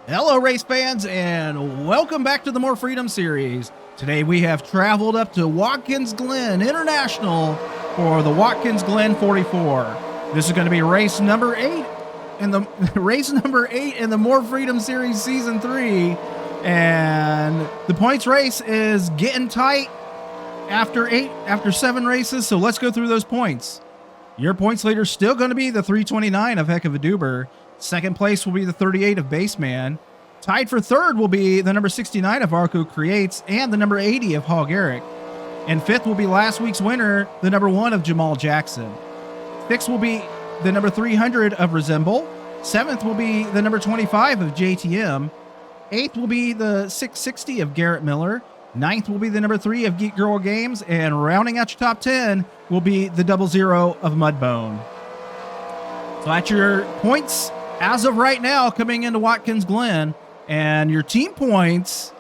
Hello, race fans, and welcome back to the More Freedom series. Today we have traveled up to Watkins Glen International for the Watkins Glen 44. This is going to be race number 8 in the More Freedom series season 3, and the points race is getting tight after 7 races. So let's go through those points. Your points leader is still going to be the 329 of Heck of a Duber. Second place will be the 38 of Baseman. Tied for third will be the number 69 of Arco Creates and the number 80 of Hog Eric. And fifth will be last week's winner, the number 1 of Jamal Jackson. Sixth will be the number 300 of Resemble. Seventh will be the number 25 of JTM. Eighth will be the 660 of Garrett Miller. Ninth will be the number 3 of Geek Girl Games. And rounding out your top 10 will be the 00 of Mudbone. So that's your points as of right now coming into Watkins Glen. And your team points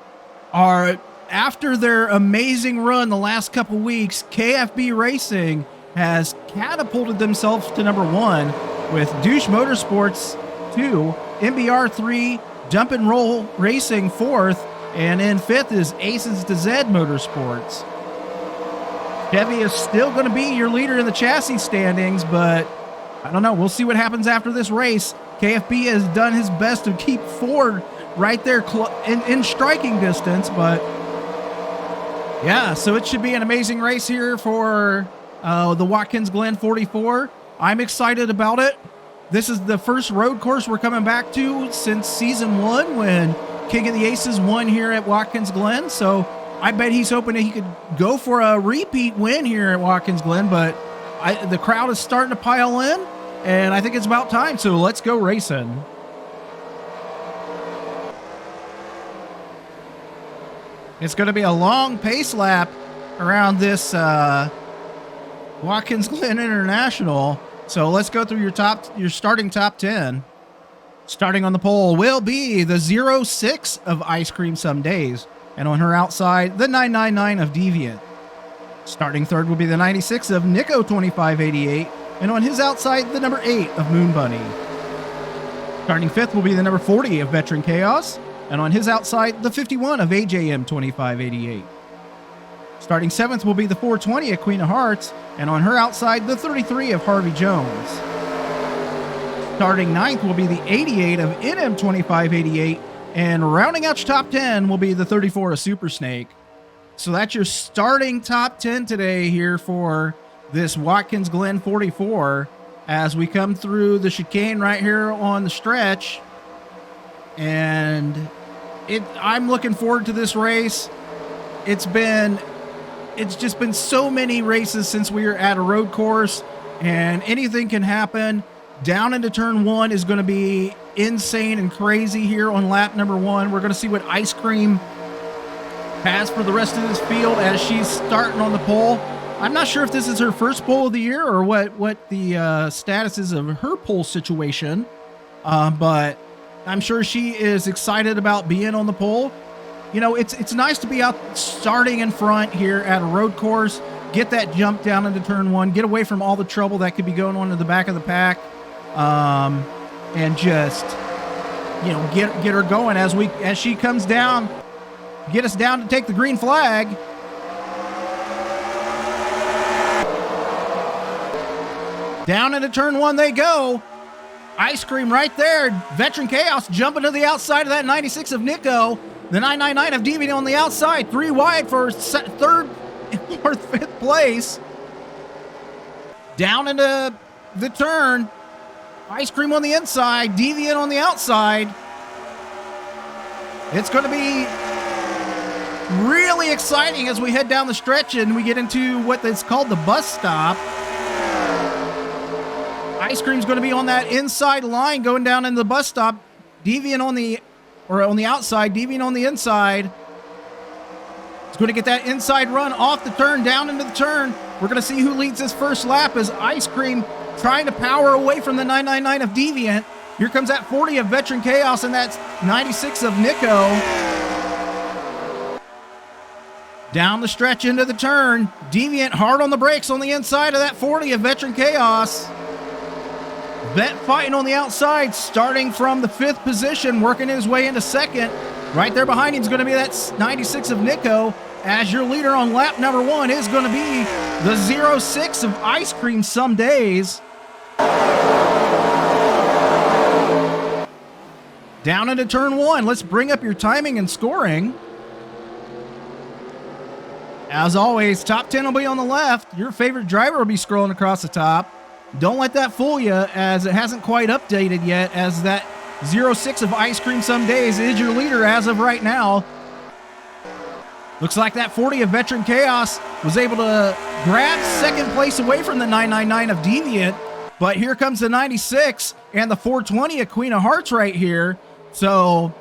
are, after their amazing run the last couple weeks, KFB Racing has catapulted themselves to number 1 with Douche Motorsports 2, MBR 3, Dump and Roll Racing 4th, and in 5th is Aces to Z Motorsports. Chevy is still going to be your leader in the chassis standings, but I don't know. We'll see what happens after this race. KFB has done his best to keep Ford right there in striking distance, but yeah, so it should be an amazing race here for the Watkins Glen 44. I'm excited about it. This is the first road course we're coming back to since season 1 when King of the Aces won here at Watkins Glen. So I bet he's hoping that he could go for a repeat win here at Watkins Glen, but the crowd is starting to pile in, and I think it's about time, so let's go racing. It's going to be a long pace lap around this Watkins Glen International, so let's go through your starting top 10. Starting on the pole will be the 06 of Ice Cream Some Days, and on her outside, the 999 of Deviant. Starting third will be the 96 of Nico 2588, and on his outside, the number 8 of Moon Bunny. Starting fifth will be the number 40 of Veteran Chaos, and on his outside, the 51 of AJM 2588. Starting seventh will be the 420 of Queen of Hearts, and on her outside, the 33 of Harvey Jones. Starting ninth will be the 88 of NM 2588, and rounding out your top 10 will be the 34 of Super Snake. So that's your starting top 10 today here for this Watkins Glen 44 as we come through the chicane right here on the stretch. And I'm looking forward to this race. It's just been so many races since we were at a road course, and anything can happen. Down into turn 1 is going to be insane and crazy here on lap number 1. We're going to see what Ice Cream has for the rest of this field as she's starting on the pole. I'm not sure if this is her first pole of the year or what the status is of her pole situation, but I'm sure she is excited about being on the pole. You know, it's nice to be out starting in front here at a road course, get that jump down into turn 1, get away from all the trouble that could be going on in the back of the pack, and just, you know, get her going as she comes down. Get us down to take the green flag. Down into turn 1 they go. Ice Cream right there. Veteran Chaos jumping to the outside of that 96 of Nico. The 999 of Deviant on the outside. 3 wide for third, 4th, 5th place. Down into the turn. Ice Cream on the inside. Deviant on the outside. It's going to be really exciting as we head down the stretch and we get into what is called the bus stop. Ice Cream's going to be on that inside line going down into the bus stop. Deviant on the outside, Deviant on the inside. It's going to get that inside run off the turn, down into the turn. We're going to see who leads this first lap as Ice Cream trying to power away from the 999 of Deviant. Here comes that 40 of Veteran Chaos and that 96 of Nico. Down the stretch into the turn. Deviant hard on the brakes on the inside of that 40 of Veteran Chaos. Vet fighting on the outside, starting from the 5th position, working his way into 2nd. Right there behind him is going to be that 96 of Nico. As your leader on lap number 1 is going to be the 06 of Ice Cream Some Days. Down into turn 1. Let's bring up your timing and scoring. As always, top 10 will be on the left. Your favorite driver will be scrolling across the top. Don't let that fool you, as it hasn't quite updated yet, as that 06 of Ice Cream Some Days is your leader as of right now. Looks like that 40 of Veteran Chaos was able to grab 2nd place away from the 999 of Deviant, but here comes the 96 and the 420 of Queen of Hearts right here. So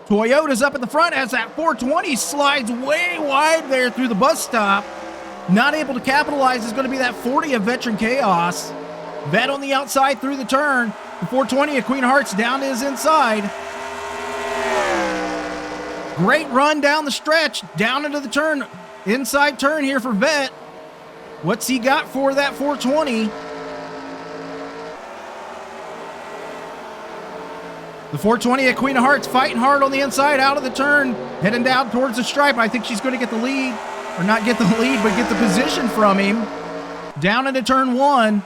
Toyota's up at the front as that 420 slides way wide there through the bus stop. Not able to capitalize is going to be that 40 of Veteran Chaos. Vet on the outside through the turn. The 420 of Queen of Hearts down to his inside. Great run down the stretch, down into the turn. Inside turn here for Vet. What's he got for that 420? The 420 of Queen of Hearts fighting hard on the inside, out of the turn, heading down towards the stripe. I think she's going to get the lead, or not get the lead, but get the position from him. Down into turn 1.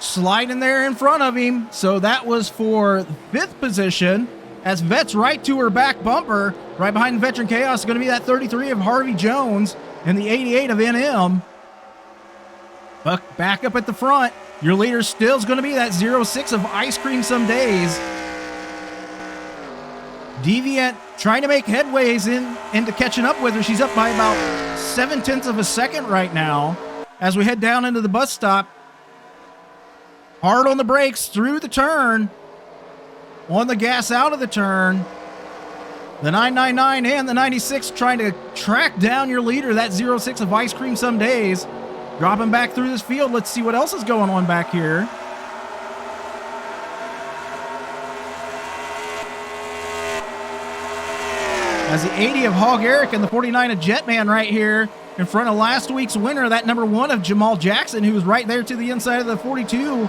Sliding there in front of him. So that was for 5th position, as Vet's right to her back bumper. Right behind Veteran Chaos is going to be that 33 of Harvey Jones and the 88 of NM. Buck back up at the front. Your leader still is going to be that 06 of Ice Cream Some Days. Deviant trying to make headways into catching up with her. She's up by about 0.7 of a second right now as we head down into the bus stop. Hard on the brakes through the turn. On the gas out of the turn. The 999 and the 96 trying to track down your leader, that 06 of Ice Cream Some Days. Dropping back through this field. Let's see what else is going on back here. As the 80 of Hog Eric and the 49 of Jetman right here in front of last week's winner, that number 1 of Jamal Jackson, who was right there to the inside of the 42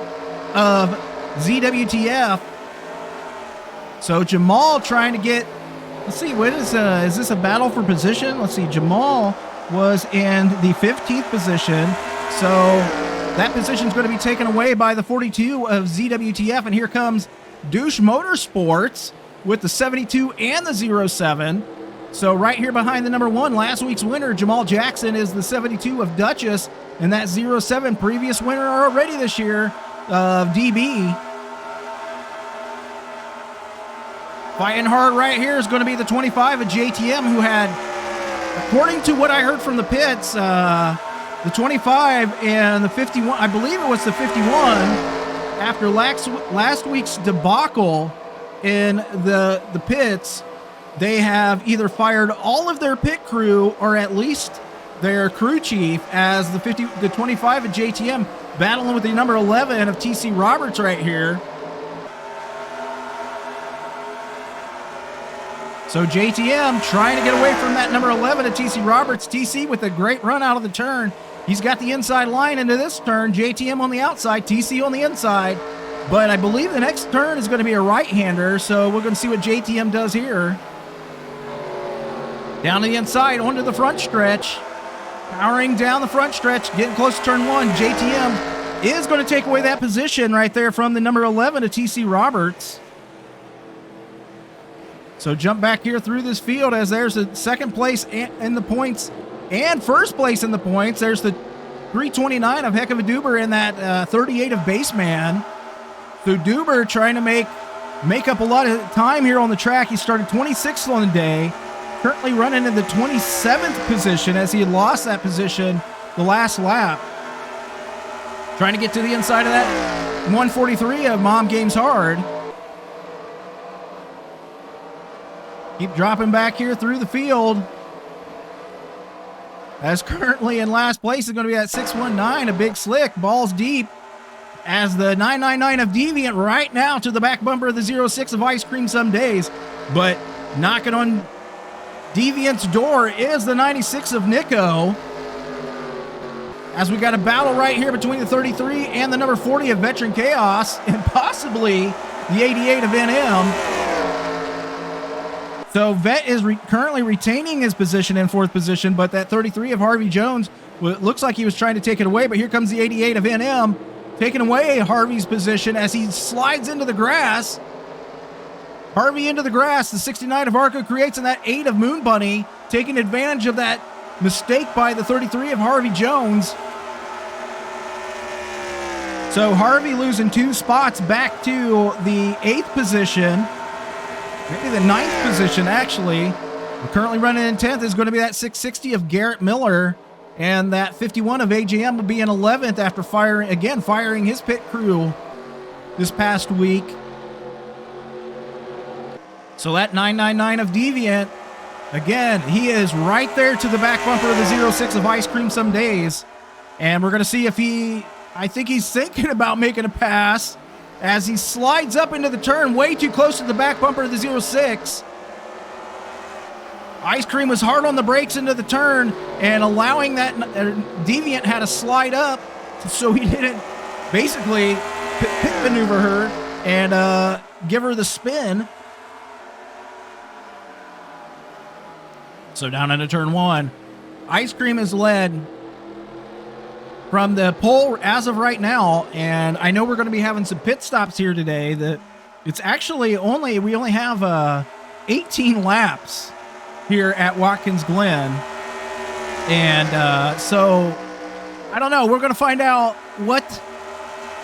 of ZWTF. So Jamal trying to get, let's see, what is this a battle for position? Let's see, Jamal was in the 15th position. So that position is going to be taken away by the 42 of ZWTF. And here comes Douche Motorsports with the 72 and the 07. So right here behind the number 1, last week's winner, Jamal Jackson, is the 72 of Duchess, and that 07, previous winner already this year of DB. Fighting hard right here is going to be the 25 of JTM, who had, according to what I heard from the pits, the 25 and the 51, I believe it was the 51, after last week's debacle in the pits, they have either fired all of their pit crew or at least their crew chief, as the 25 of JTM battling with the number 11 of TC Roberts right here. So JTM trying to get away from that number 11 of TC Roberts. TC with a great run out of the turn. He's got the inside line into this turn. JTM on the outside, TC on the inside. But I believe the next turn is going to be a right-hander, so we're going to see what JTM does here. Down to the inside, onto the front stretch. Powering down the front stretch, getting close to turn 1. JTM is going to take away that position right there from the number 11 of TC Roberts. So jump back here through this field, as there's a second place in the points and first place in the points. There's the 329 of Heck of a Duber and that 38 of Baseman. So Duber trying to make up a lot of time here on the track. He started 26th on the day. Currently running in the 27th position, as he had lost that position the last lap. Trying to get to the inside of that 143 of Mom Games Hard. Keep dropping back here through the field. As currently in last place is going to be that 619, a Big Slick, balls deep. As the 999 of Deviant right now to the back bumper of the 06 of Ice Cream Some Days. But knocking on Deviant's door is the 96 of Nico. as we got a battle right here between the 33 and the number 40 of Veteran Chaos, and possibly the 88 of NM. So Vet is currently retaining his position in 4th position, but that 33 of Harvey Jones, well, it looks like he was trying to take it away, but here comes the 88 of NM, taking away Harvey's position as he slides into the grass. Harvey into the grass, the 69 of Arco creates, and that 8 of Moon Bunny, taking advantage of that mistake by the 33 of Harvey Jones. So Harvey losing 2 spots back to the 8th position. Maybe the 9th position, actually. We're currently running in 10th is going to be that 660 of Garrett Miller. And that 51 of AJM will be in 11th after firing his pit crew this past week. So that 999 of Deviant, again, he is right there to the back bumper of the 06 of Ice Cream Some Days. And we're going to see if I think he's thinking about making a pass as he slides up into the turn way too close to the back bumper of the 06. Ice Cream was hard on the brakes into the turn and allowing that Deviant had to slide up so he didn't basically pit maneuver her and give her the spin. So down into turn 1, Ice Cream is led from the pole as of right now, and I know we're going to be having some pit stops here today. That it's actually we only have 18 laps here at Watkins Glen, and so I don't know. We're going to find out what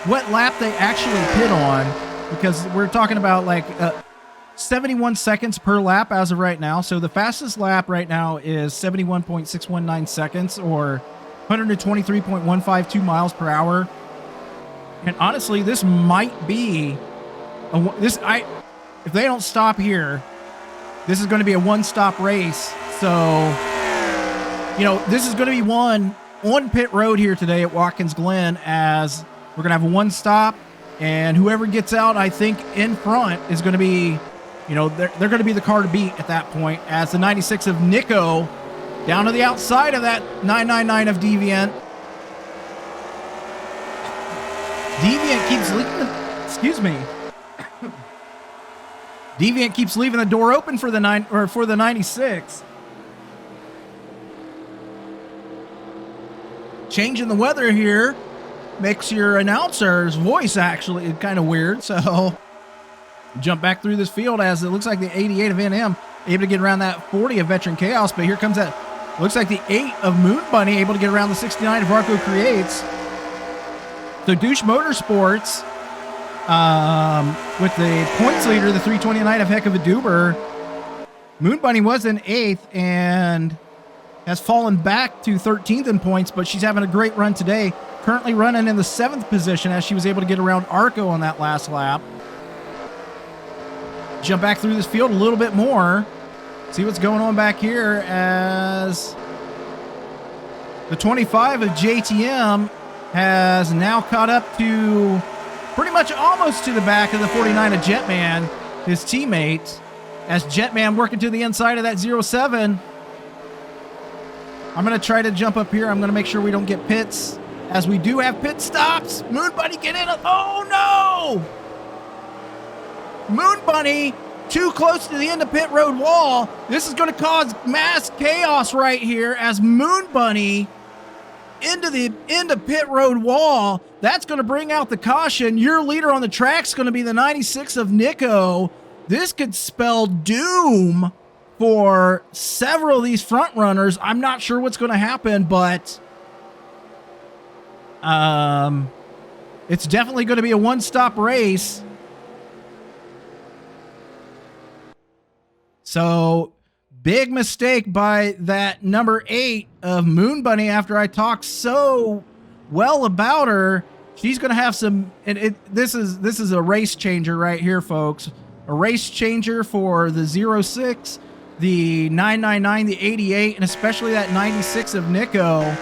lap they actually pit on, because we're talking about like 71 seconds per lap as of right now. So the fastest lap right now is 71.619 seconds, or 123.152 miles per hour. And honestly, this might be if they don't stop here, this is going to be a one-stop race. So, this is going to be one on pit road here today at Watkins Glen, as we're going to have one stop, and whoever gets out, I think, in front is going to be, they're going to be the car to beat at that point, as the 96 of Nico down to the outside of that 999 of Deviant. Deviant keeps Deviant keeps leaving the door open for the 96. Changing the weather here makes your announcer's voice actually kind of weird. So jump back through this field, as it looks like the 88 of NM able to get around that 40 of Veteran Chaos, but here comes that, looks like the 8 of Moon Bunny able to get around the 69 of Arco Creates. So Douche Motorsports, with the points leader, the 329 of Heck of a Doober. Moon Bunny was in 8th and has fallen back to 13th in points, but she's having a great run today. Currently running in the 7th position, as she was able to get around Arco on that last lap. Jump back through this field a little bit more. See what's going on back here, as the 25 of JTM has now caught up to pretty much almost to the back of the 49 of Jetman, his teammate, as Jetman working to the inside of that 07. I'm going to try to jump up here. I'm going to make sure we don't get pits, as we do have pit stops. Moon Bunny, get in. Oh, no! Moon Bunny too close to the end of pit road wall. This is going to cause mass chaos right here, as Moon Bunny into the end of pit road wall. That's going to bring out the caution. Your leader on the track's going to be the 96 of Nico. This could spell doom for several of these front runners. I'm not sure what's going to happen, but it's definitely going to be a one-stop race. So, big mistake by that number 8 of Moon Bunny. After I talked so well about her, she's going to have some, and this is a race changer right here, folks. A race changer for the 06, the 999, the 88, and especially that 96 of Nico.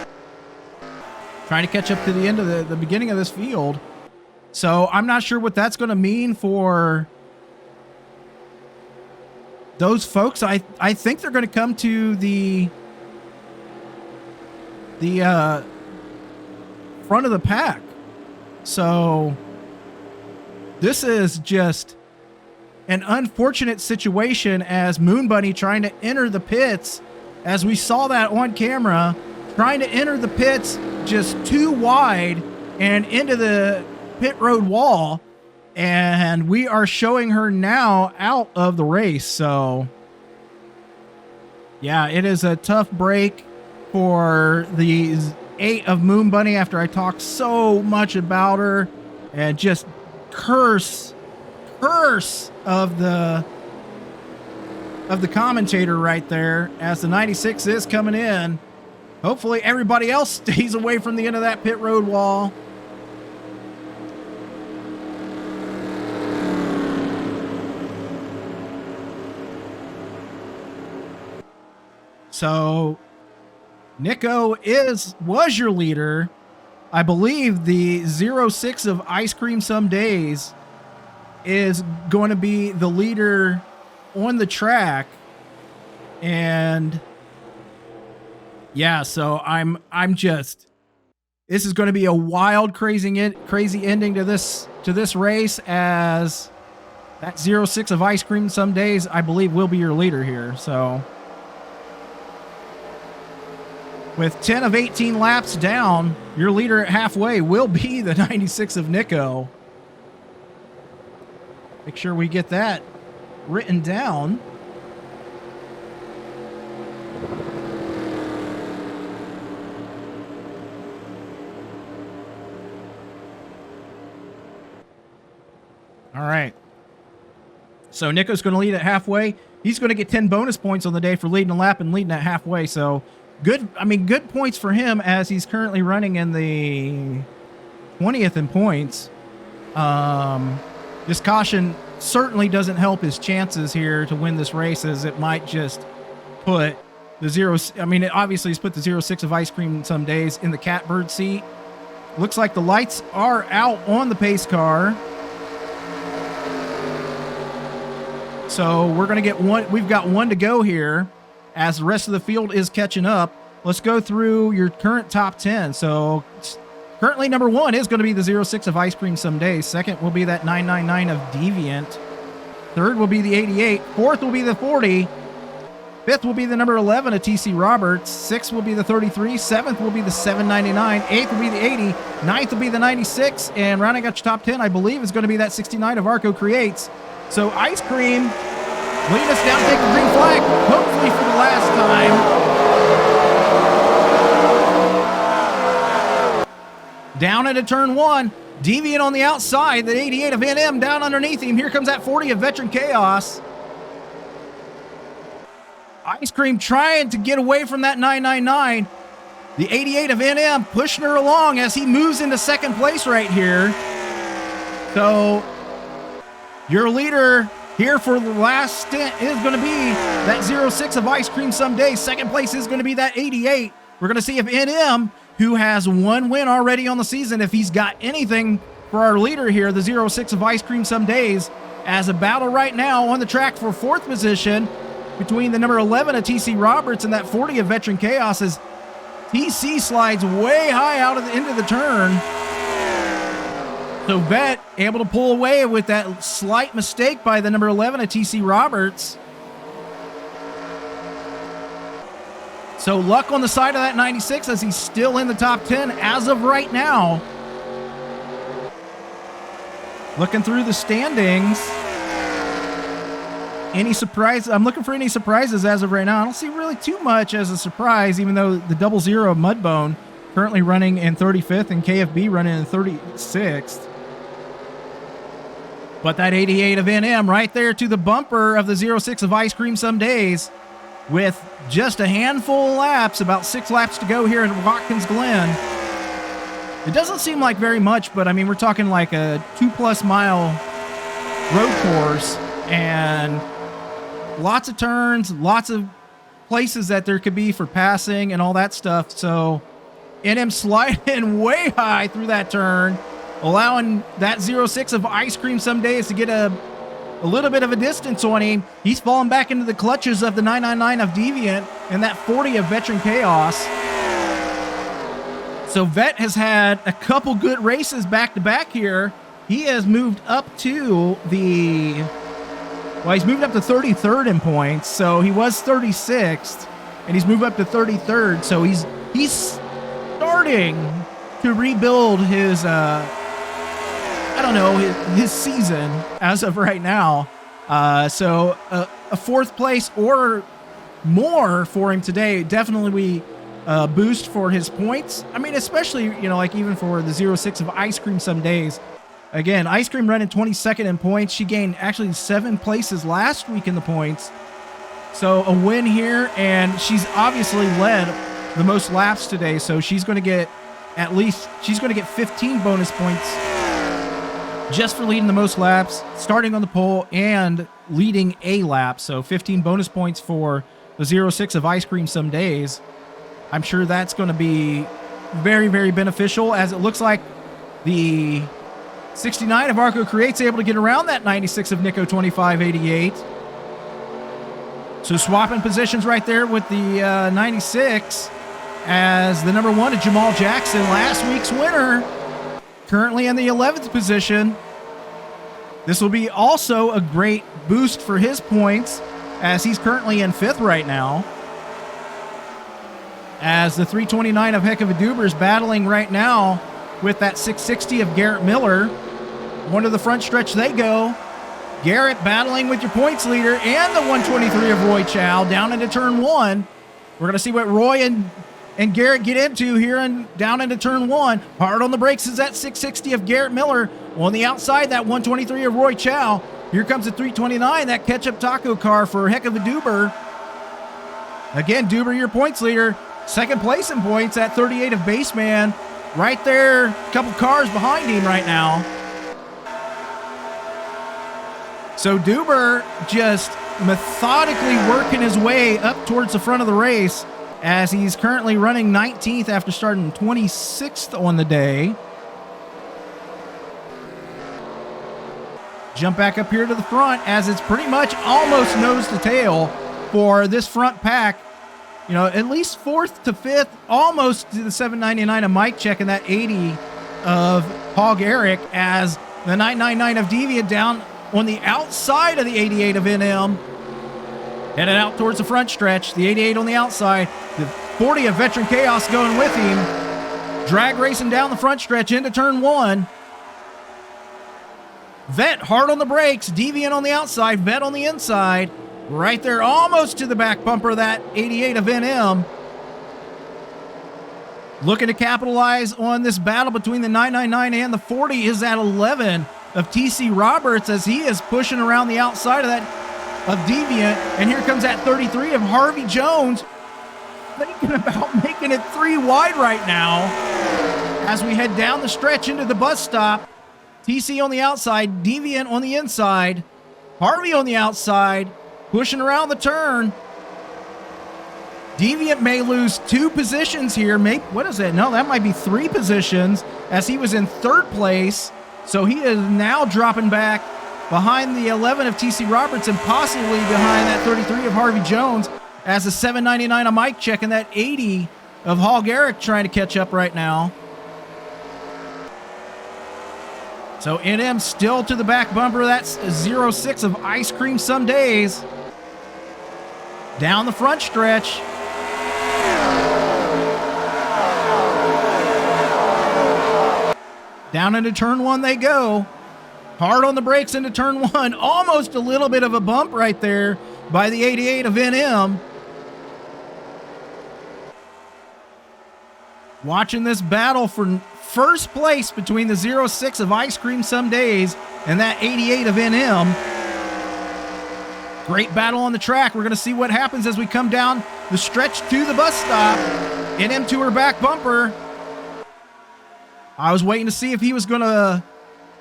Trying to catch up to the end of the beginning of this field. So I'm not sure what that's going to mean for those folks. I think they're going to come to the front of the pack. So this is just an unfortunate situation as Moon Bunny trying to enter the pits, as we saw that on camera, trying to enter the pits just too wide and into the pit road wall. And we are showing her now out of the race. So yeah, it is a tough break for the 8 of Moon Bunny after I talked so much about her and just curse of the commentator right there as the 96 is coming in. Hopefully everybody else stays away from the end of that pit road wall. So Nico was your leader. I believe the 06 of Ice Cream Some Days is going to be the leader on the track. And yeah, so I'm just, this is going to be a wild, crazy ending to this race, as that 06 of Ice Cream Some Days, I believe, will be your leader here. So with 10 of 18 laps down, your leader at halfway will be the 96 of Nico. Make sure we get that written down. All right. So Nico's going to lead at halfway. He's going to get 10 bonus points on the day for leading a lap and leading at halfway. So good. I mean, good points for him, as he's currently running in the 20th in points. This caution certainly doesn't help his chances here to win this race, as it might just put the 0. I mean, obviously he's put the 06 of Ice Cream Some Days in the catbird seat. Looks like the lights are out on the pace car. So we're going to get one. We've got one to go here as the rest of the field is catching up. Let's go through your current top 10. So currently number 1 is going to be the 06 of Ice Cream Some Days. Second will be that 999 of Deviant. Third will be the 88. Fourth will be the 40. Fifth will be the number 11 of TC Roberts. Sixth will be the 33. Seventh will be the 799. Eighth will be the 80. Ninth will be the 96. And rounding out your top 10, I believe, is going to be that 69 of Arco Creates. So Ice Cream leading us down, take the green flag, hopefully for the last time. Down into turn 1. Deviant on the outside. The 88 of NM down underneath him. Here comes that 40 of Veteran Chaos. Ice Cream trying to get away from that 999. The 88 of NM pushing her along as he moves into second place right here. So your leader here for the last stint is going to be that 06 of Ice Cream Some Days. Second place is going to be that 88. We're going to see if NM, who has one win already on the season, if he's got anything for our leader here, the 06 of Ice Cream Some Days, as a battle right now on the track for 4th position between the number 11 of TC Roberts and that 40 of Veteran Chaos, as TC slides way high out of the end of the turn. So Vet able to pull away with that slight mistake by the number 11 of TC Roberts. So luck on the side of that 96 as he's still in the top 10 as of right now. Looking through the standings. Any surprise? I'm looking for any surprises as of right now. I don't see really too much as a surprise, even though the 00 Mudbone currently running in 35th and KFB running in 36th. But that 88 of NM right there to the bumper of the 06 of Ice Cream Some Days, with just a handful of laps, about 6 laps to go here at Watkins Glen. It doesn't seem like very much, but I mean, we're talking like a 2+ mile road course and lots of turns, lots of places that there could be for passing and all that stuff. So NM sliding way high through that turn, allowing that 06 of Ice Cream Some Days to get a little bit of a distance on him. He's falling back into the clutches of the 999 of Deviant and that 40 of Veteran Chaos. So Vet has had a couple good races back to back here. He has moved up to he's moved up to 33rd in points. So he was 36th, and he's moved up to 33rd. So he's starting to rebuild his his season as of right now. So a fourth place or more for him today definitely boost for his points. I mean, especially, like even for the 06 of Ice Cream some days. Again, Ice Cream running 22nd in points. She gained actually 7 places last week in the points. So a win here, and she's obviously led the most laps today. So she's going to get 15 bonus points just for leading the most laps, starting on the pole, and leading a lap. So 15 bonus points for the 06 of Ice Cream some days. I'm sure that's going to be very, very beneficial, as it looks like the 69 of Arco Create's able to get around that 96 of Nico 2588. So swapping positions right there with the 96 as the number 1 of Jamal Jackson, last week's winner, currently in the 11th position. This will be also a great boost for his points, as he's currently in 5th right now. As the 329 of Heck of a Doober is battling right now with that 660 of Garrett Miller. One to the front stretch they go. Garrett battling with your points leader and the 123 of Roy Chow down into turn 1. We're going to see what Roy and Garrett get into here and down into turn 1. Hard on the brakes is that 660 of Garrett Miller. On the outside, that 123 of Roy Chow. Here comes the 329, that ketchup taco car for Heck of a Doober. Again, Doober, your points leader. Second place in points at 38 of Baseman. Right there, a couple cars behind him right now. So Doober just methodically working his way up towards the front of the race, as he's currently running 19th after starting 26th on the day. Jump back up here to the front, as it's pretty much almost nose to tail for this front pack. At least 4th to 5th, almost to the 799 of Mike Check and that 80 of Hog Eric, as the 999 of Deviant down on the outside of the 88 of NM. Headed out towards the front stretch. The 88 on the outside. The 40 of Veteran Chaos going with him. Drag racing down the front stretch into turn 1. Vet hard on the brakes. Deviant on the outside. Vet on the inside. Right there, almost to the back bumper of that 88 of NM. Looking to capitalize on this battle between the 999 and the 40 is at 11 of TC Roberts, as he is pushing around the outside of that of Deviant. And here comes that 33 of Harvey Jones, thinking about making it 3 wide right now as we head down the stretch into the bus stop. TC on the outside, Deviant on the inside, Harvey on the outside, pushing around the turn. Deviant may lose 2 positions here. What is it? No, that might be 3 positions, as he was in 3rd place. So he is now dropping back behind the 11 of TC Roberts and possibly behind that 33 of Harvey Jones, as the 799 of Mike Check and that 80 of Hog Eric trying to catch up right now. So NM still to the back bumper. That's 06 of Ice Cream some days. Down the front stretch. Down into turn 1 they go. Hard on the brakes into turn 1. Almost a little bit of a bump right there by the 88 of NM. Watching this battle for first place between the 06 of Ice Cream some days and that 88 of NM. Great battle on the track. We're going to see what happens as we come down the stretch to the bus stop. NM to her back bumper. I was waiting to see if he was going to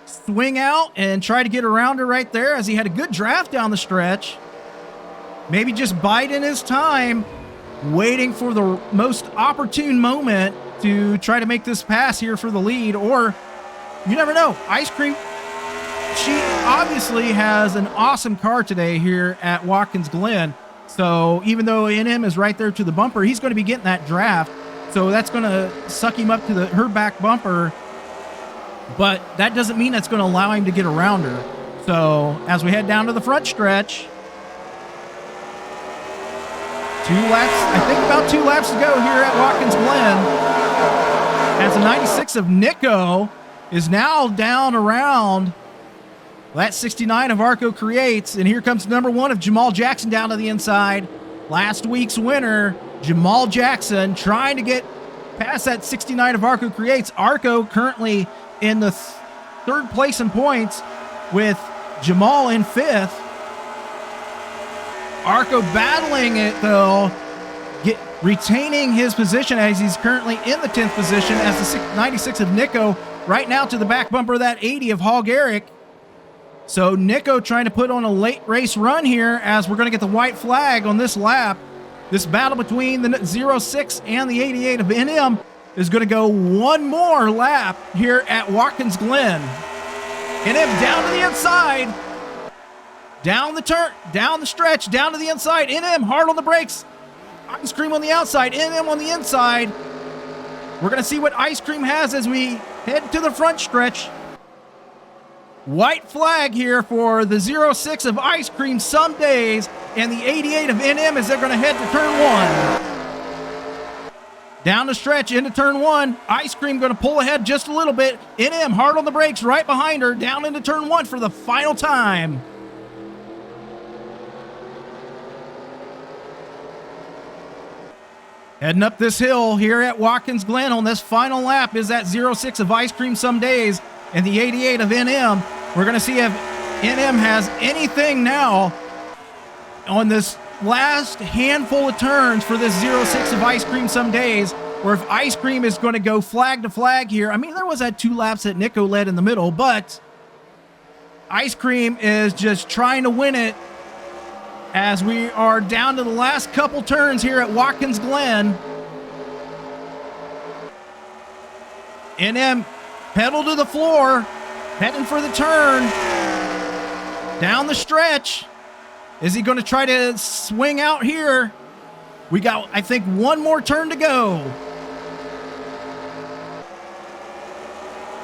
swing out and try to get around her right there, as he had a good draft down the stretch. Maybe just biding his time, waiting for the most opportune moment to try to make this pass here for the lead. Or you never know. Ice Cream, she obviously has an awesome car today here at Watkins Glen. So even though NM is right there to the bumper, he's going to be getting that draft. So that's going to suck him up to her back bumper. But that doesn't mean that's going to allow him to get around her. So as we head down to the front stretch, 2 laps, I think about 2 laps to go here at Watkins Glen. As the 96 of Nico is now down around that 69 of Arco Creates. And here comes number 1 of Jamal Jackson down to the inside. Last week's winner, Jamal Jackson, trying to get past that 69 of Arco Creates. Arco currently in the 3rd place in points with Jamal in 5th. Arco battling it though, retaining his position as he's currently in the 10th position as the 96 of Nico right now to the back bumper of that 80 of Hall Garrick. So Nico trying to put on a late race run here as we're going to get the white flag on this lap. This battle between the 06 and the 88 of NM is going to go one more lap here at Watkins Glen. NM down to the inside. Down the turn, down the stretch, down to the inside. NM hard on the brakes. Ice Cream on the outside, NM on the inside. We're going to see what Ice Cream has as we head to the front stretch. White flag here for the 06 of Ice Cream some days, and the 88 of NM as they're going to head to turn 1. Down the stretch into turn 1. Ice Cream going to pull ahead just a little bit. NM hard on the brakes right behind her, down into turn 1 for the final time. Heading up this hill here at Watkins Glen on this final lap is that 06 of Ice Cream some days and the 88 of NM. We're going to see if NM has anything now on this last handful of turns for this 06 of Ice Cream some days, or if Ice Cream is going to go flag to flag here. I mean, there was that 2 laps that Nico led in the middle, but Ice Cream is just trying to win it as we are down to the last couple turns here at Watkins Glen. NM pedal to the floor, heading for the turn. Down the stretch. Is he going to try to swing out here? We got, I think, one more turn to go.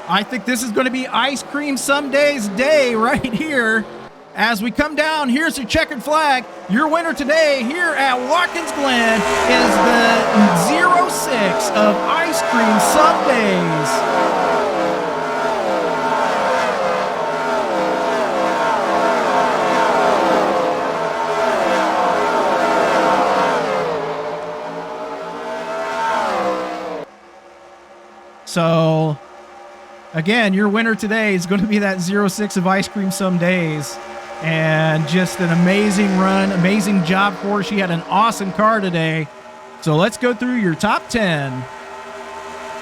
I think this is going to be Ice Cream some days day right here. As we come down, here's your checkered flag. Your winner today here at Watkins Glen is the 06 of Ice Cream some days. So, again, your winner today is going to be that 06 of Ice Cream some days. And just an amazing run, amazing job for her. She had an awesome car today. So let's go through your top 10.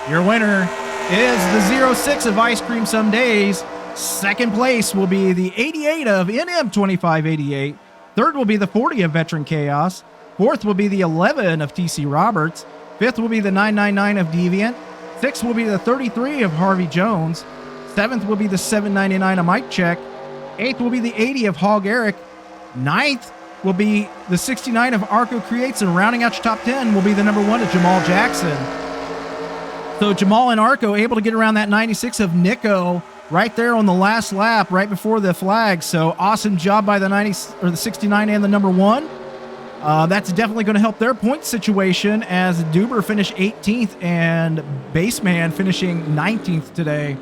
Your winner is the 06 of Ice Cream some days. Second place will be the 88 of NM2588. Third will be the 40 of Veteran Chaos. Fourth will be the 11 of TC Roberts. Fifth will be the 999 of Deviant. Sixth will be the 33 of Harvey Jones. Seventh will be the 799 of Mike Check. Eighth will be the 80 of Hall Garrick. Ninth will be the 69 of Arco Creates, and rounding out your top 10 will be the number 1 of Jamal Jackson. So Jamal and Arco able to get around that 96 of Nico right there on the last lap, right before the flag. So awesome job by the 90 or the 69 and the number 1. That's definitely going to help their point situation as Duber finished 18th and Baseman finishing 19th today.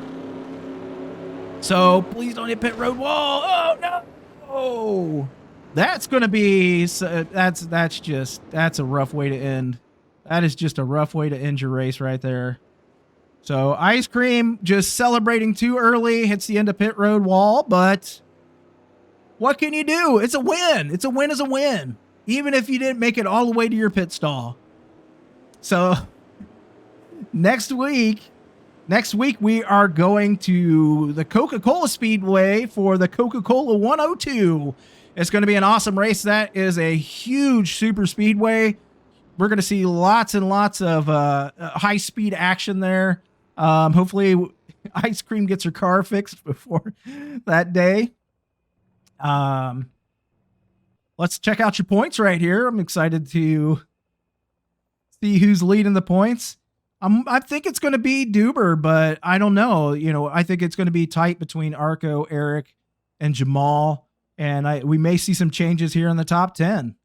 So please don't hit pit road wall. Oh no! Oh, that's going to be that's a rough way to end. That is just a rough way to end your race right there. So Ice Cream just celebrating too early, hits the end of pit road wall, but what can you do? It's a win. It's a win is a win, even if you didn't make it all the way to your pit stall. So next week we are going to the Coca-Cola Speedway for the Coca-Cola 102. It's going to be an awesome race. That is a huge super speedway. We're going to see lots and lots of high-speed action there. Hopefully Ice Cream gets her car fixed before that day. Let's check out your points right here. I'm excited to see who's leading the points. I think it's going to be Duber, but I don't know. I think it's going to be tight between Arco, Eric, and Jamal. And we may see some changes here in the top 10.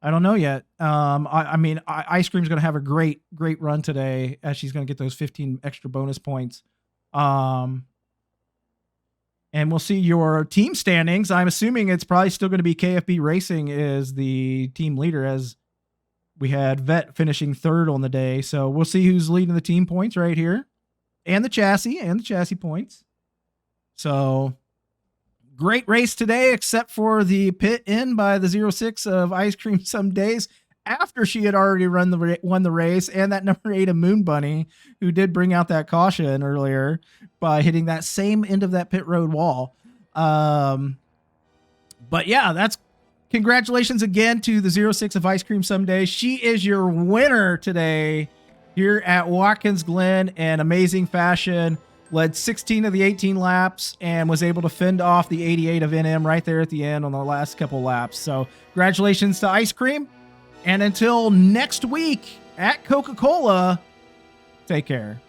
I don't know yet. I mean, Ice Cream's going to have a great run today, as she's going to get those 15 extra bonus points. And we'll see your team standings. I'm assuming it's probably still going to be KFB Racing is the team leader, as we had Vet finishing third on the day. So we'll see who's leading the team points right here, and the chassis points. So great race today, except for the pit in by the 06 of Ice Cream some days after she had already won the race, and that number 8 of Moon Bunny, who did bring out that caution earlier by hitting that same end of that pit road wall. But yeah, that's congratulations again to the 06 of Ice Cream Someday. She is your winner today here at Watkins Glen in amazing fashion. Led 16 of the 18 laps and was able to fend off the 88 of NM right there at the end on the last couple laps. So congratulations to Ice Cream. And until next week at Coca-Cola, take care.